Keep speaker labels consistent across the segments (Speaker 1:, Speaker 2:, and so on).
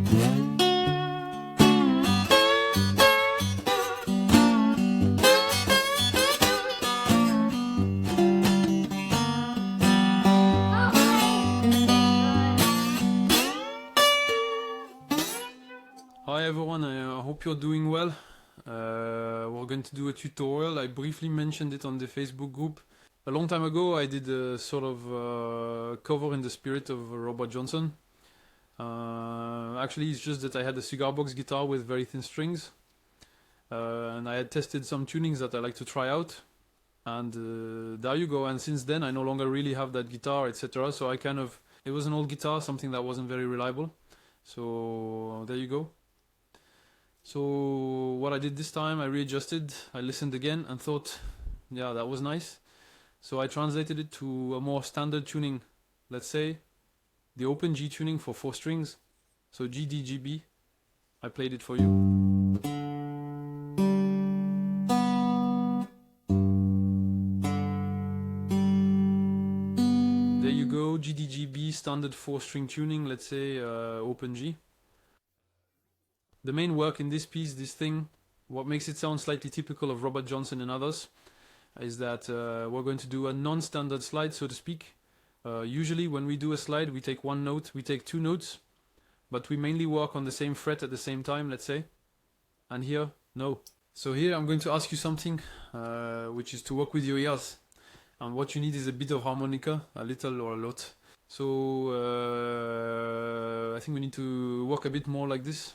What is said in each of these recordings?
Speaker 1: Hi everyone, I hope you're doing well. We're going to do a tutorial. I briefly mentioned it on the Facebook group. A long time ago I did a sort of cover in the spirit of Robert Johnson. Actually it's just that I had a cigar box guitar with very thin strings. And I had tested some tunings that I like to try out. And there you go, and since then I no longer really have that guitar, etc. So it was an old guitar, something that wasn't very reliable. So there you go. So what I did this time, I readjusted, I listened again and thought, yeah, that was nice. So I translated it to a more standard tuning, let's say the open G tuning for 4 strings. So G, D, G, B. I played it for you. There you go, G, D, G, B, standard 4-string tuning, let's say open G. The main work in this piece, this thing, what makes it sound slightly typical of Robert Johnson and others, is that we're going to do a non-standard slide, so to speak. Usually when we do a slide, we take one note, we take 2 notes, but we mainly work on the same fret at the same time, let's say. And here, no. So here I'm going to ask you something, which is to work with your ears. And what you need is a bit of harmonica, a little or a lot. So I think we need to work a bit more like this.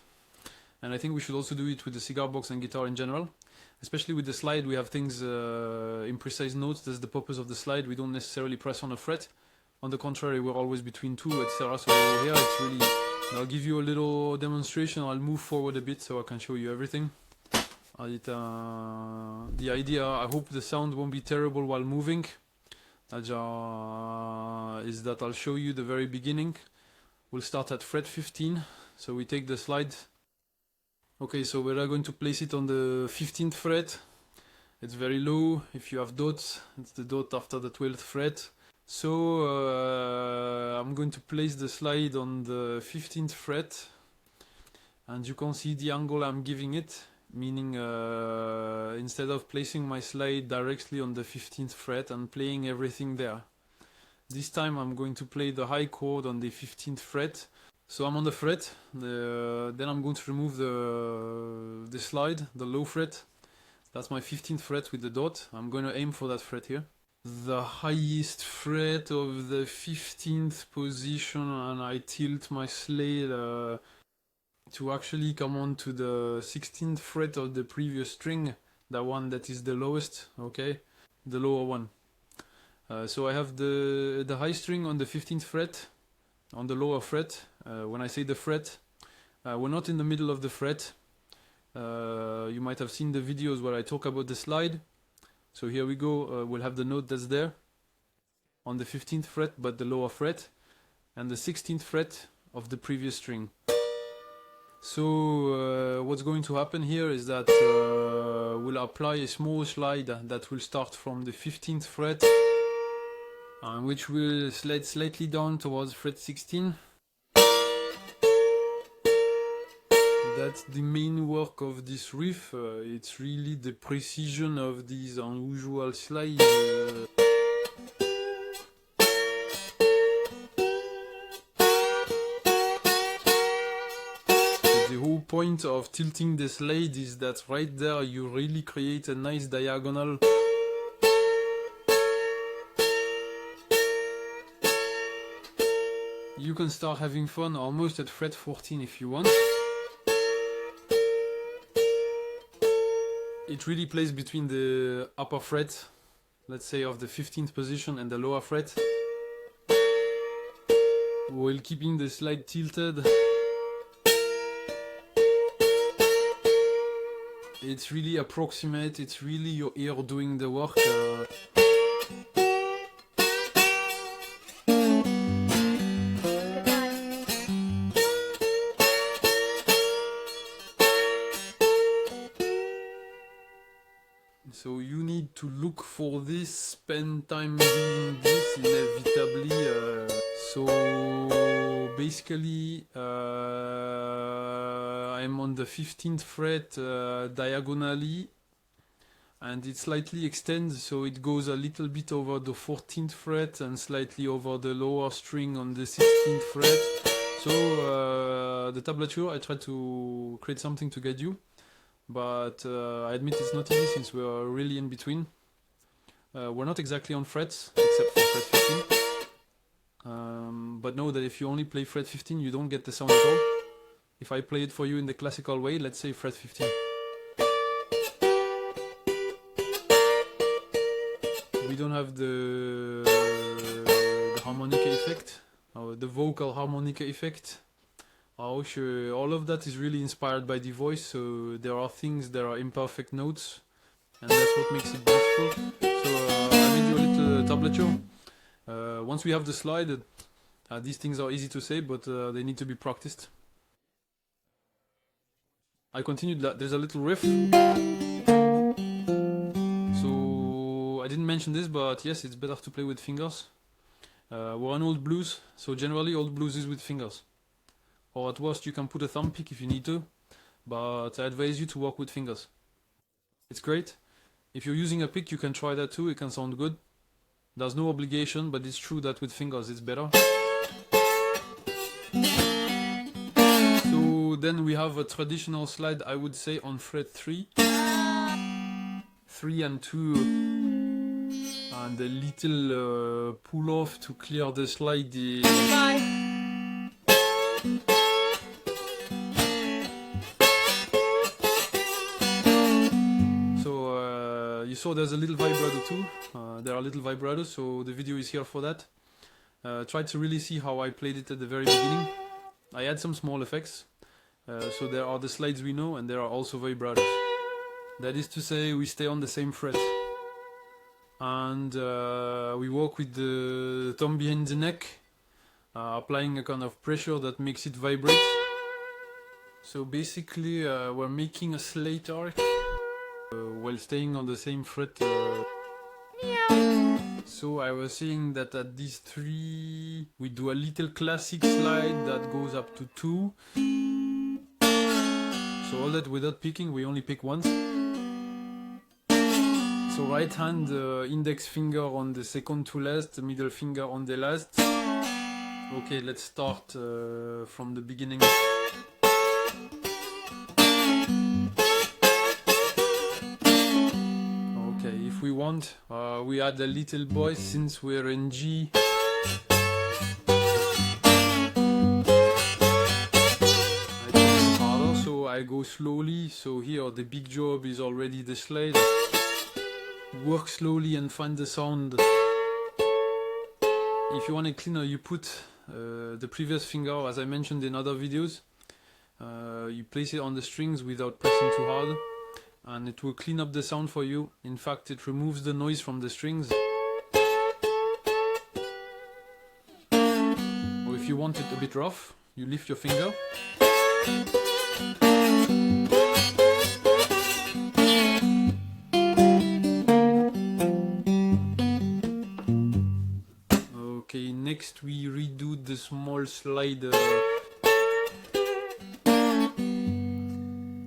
Speaker 1: And I think we should also do it with the cigar box and guitar in general. Especially with the slide, we have things in precise notes. That's the purpose of the slide. We don't necessarily press on a fret. On the contrary, we're always between 2, etc. So here it's really... I'll give you a little demonstration. I'll move forward a bit so I can show you everything. The idea, I hope the sound won't be terrible while moving. Is that I'll show you the very beginning. We'll start at fret 15. So we take the slide. Okay, so we're going to place it on the 15th fret. It's very low. If you have dots, it's the dot after the 12th fret. So I'm going to place the slide on the 15th fret. And you can see the angle I'm giving it, meaning instead of placing my slide directly on the 15th fret and playing everything there, this time I'm going to play the high chord on the 15th fret. So I'm on the fret, then I'm going to remove the slide, the low fret. That's my 15th fret with the dot. I'm going to aim for that fret here. The highest fret of the 15th position, and I tilt my slide to actually come on to the 16th fret of the previous string, the one that is the lowest, okay? The lower one. So I have the high string on the 15th fret, on the lower fret. When I say the fret, we're not in the middle of the fret. You might have seen the videos where I talk about the slide. So here we go, we'll have the note that's there on the 15th fret, but the lower fret, and the 16th fret of the previous string. So what's going to happen here is that we'll apply a small slide that will start from the 15th fret, which will slide slightly down towards fret 16. That's the main work of this riff. It's really the precision of these unusual slides. The whole point of tilting the slide is that right there you really create a nice diagonal. You can start having fun almost at fret 14 if you want. It really plays between the upper fret, let's say of the 15th position, and the lower fret, while keeping the slide tilted. It's really approximate, it's really your ear doing the work. So you need to look for this, spend time doing this inevitably. So basically I'm on the 15th fret diagonally, and it slightly extends, so it goes a little bit over the 14th fret and slightly over the lower string on the 16th fret. So the tablature, I tried to create something to guide you, but I admit it's not easy since we're really in between. We're not exactly on frets, except for fret 15. But know that if you only play fret 15, you don't get the sound at all. If I play it for you in the classical way, let's say fret 15. We don't have the harmonica effect, or the vocal harmonica effect. All of that is really inspired by the voice, so there are things, there are imperfect notes, and that's what makes it beautiful. So I made you a little tablature. Once we have the slide, these things are easy to say, but they need to be practiced. I continued that there's a little riff. So I didn't mention this, but yes, it's better to play with fingers. We're on old blues, so generally old blues is with fingers. Or at worst you can put a thumb pick if you need to, but I advise you to work with fingers. It's great. If you're using a pick, you can try that too, it can sound good. There's no obligation, but it's true that with fingers it's better. So then we have a traditional slide, I would say, on fret 3. 3 and 2, and a little pull off to clear the slide. So you saw there's a little vibrato too. There are little vibratos, so the video is here for that. Try to really see how I played it at the very beginning. I add some small effects. So there are the slides we know, and there are also vibratos. That is to say, we stay on the same fret. And we work with the thumb behind the neck, applying a kind of pressure that makes it vibrate. So basically we're making a slate arc while staying on the same fret. So I was saying that at these 3 we do a little classic slide that goes up to 2. So all that without picking, we only pick once. So right hand, index finger on the second to last, middle finger on the last. Okay, let's start from the beginning. Okay, if we want, we add a little voice since we're in G. I go slowly, so here the big job is already the slide. Work slowly and find the sound. If you want it cleaner, you put the previous finger, as I mentioned in other videos. You place it on the strings without pressing too hard, and it will clean up the sound for you. In fact, it removes the noise from the strings. Or if you want it a bit rough, you lift your finger. Okay, next we redo the small slide,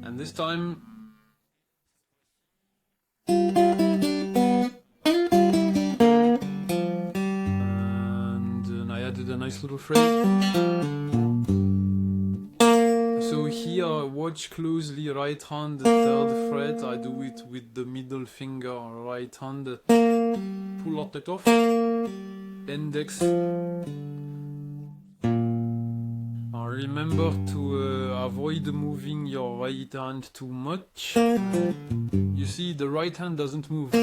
Speaker 1: and this time and I added a nice little fret. So here, watch closely, right hand, 3rd fret. I do it with the middle finger, right hand, pull out it off, index. Remember to avoid moving your right hand too much. You see, the right hand doesn't move.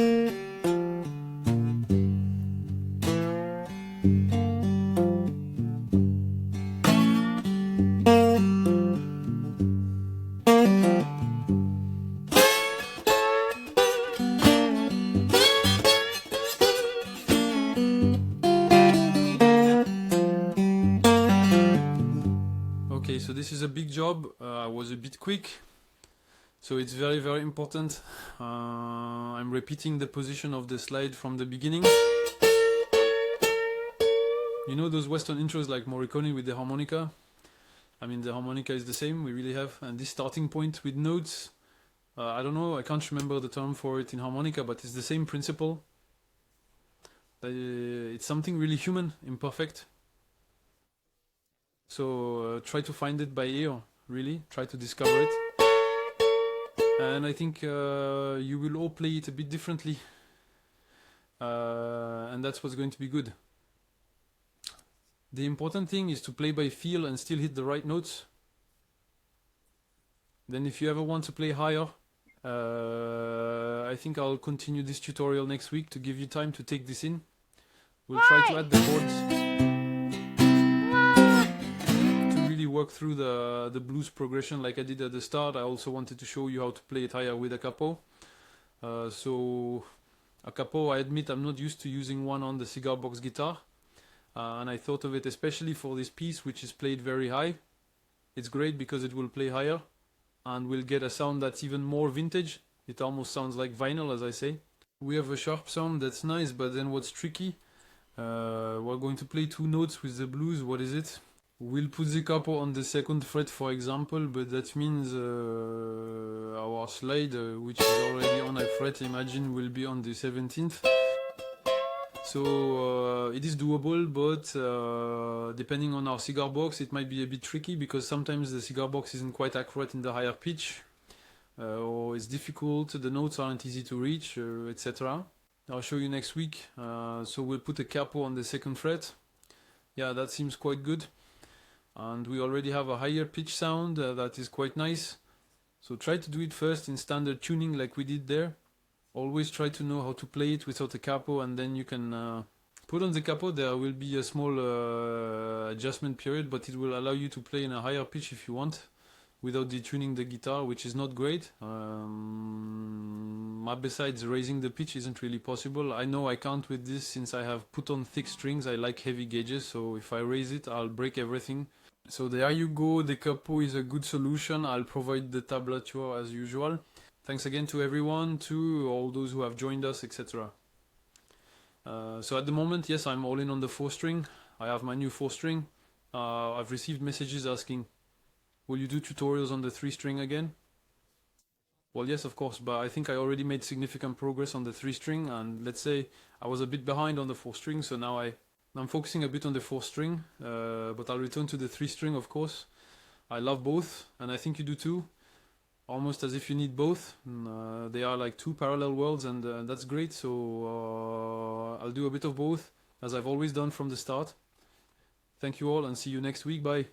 Speaker 1: Okay, so this is a big job. I was a bit quick, so it's very, very important. I'm repeating the position of the slide from the beginning. You know those Western intros like Morricone with the harmonica? I mean, the harmonica is the same, we really have, and this starting point with notes, I don't know, I can't remember the term for it in harmonica, but it's the same principle. It's something really human, imperfect. So try to find it by ear, really, try to discover it. And I think you will all play it a bit differently. And that's what's going to be good. The important thing is to play by feel and still hit the right notes. Then if you ever want to play higher, I think I'll continue this tutorial next week to give you time to take this in. We'll try to add the chords to really work through the blues progression like I did at the start. I also wanted to show you how to play it higher with a capo. So a capo, I admit I'm not used to using one on the Cigar Box Guitar. And I thought of it especially for this piece, which is played very high. It's great because it will play higher and we'll get a sound that's even more vintage. It almost sounds like vinyl, as I say. We have a sharp sound that's nice, but then what's tricky, we're going to play two notes with the blues. What is it? We'll put the capo on the second fret, for example, but that means our slide, which is already on a fret, imagine, will be on the 17th. So it is doable, but depending on our cigar box, it might be a bit tricky because sometimes the cigar box isn't quite accurate in the higher pitch, or it's difficult, the notes aren't easy to reach, etc. I'll show you next week. So we'll put a capo on the second fret. Yeah, that seems quite good. And we already have a higher pitch sound that is quite nice. So try to do it first in standard tuning like we did there. Always try to know how to play it without a capo, and then you can put on the capo. There will be a small adjustment period, but it will allow you to play in a higher pitch if you want, without detuning the guitar, which is not great. Besides, raising the pitch isn't really possible. I know I can't with this since I have put on thick strings. I like heavy gauges, so if I raise it, I'll break everything. So there you go, the capo is a good solution. I'll provide the tablature as usual. Thanks again to everyone, to all those who have joined us, etc. So at the moment, yes, I'm all in on the 4-string. I have my new 4-string. I've received messages asking, will you do tutorials on the 3-string again? Well, yes, of course, but I think I already made significant progress on the 3-string, and let's say I was a bit behind on the 4-string, so now I'm focusing a bit on the 4-string, but I'll return to the 3-string, of course. I love both, and I think you do too. Almost as if you need both. They are like two parallel worlds, and that's great. So I'll do a bit of both, as I've always done from the start. Thank you all, and see you next week. Bye.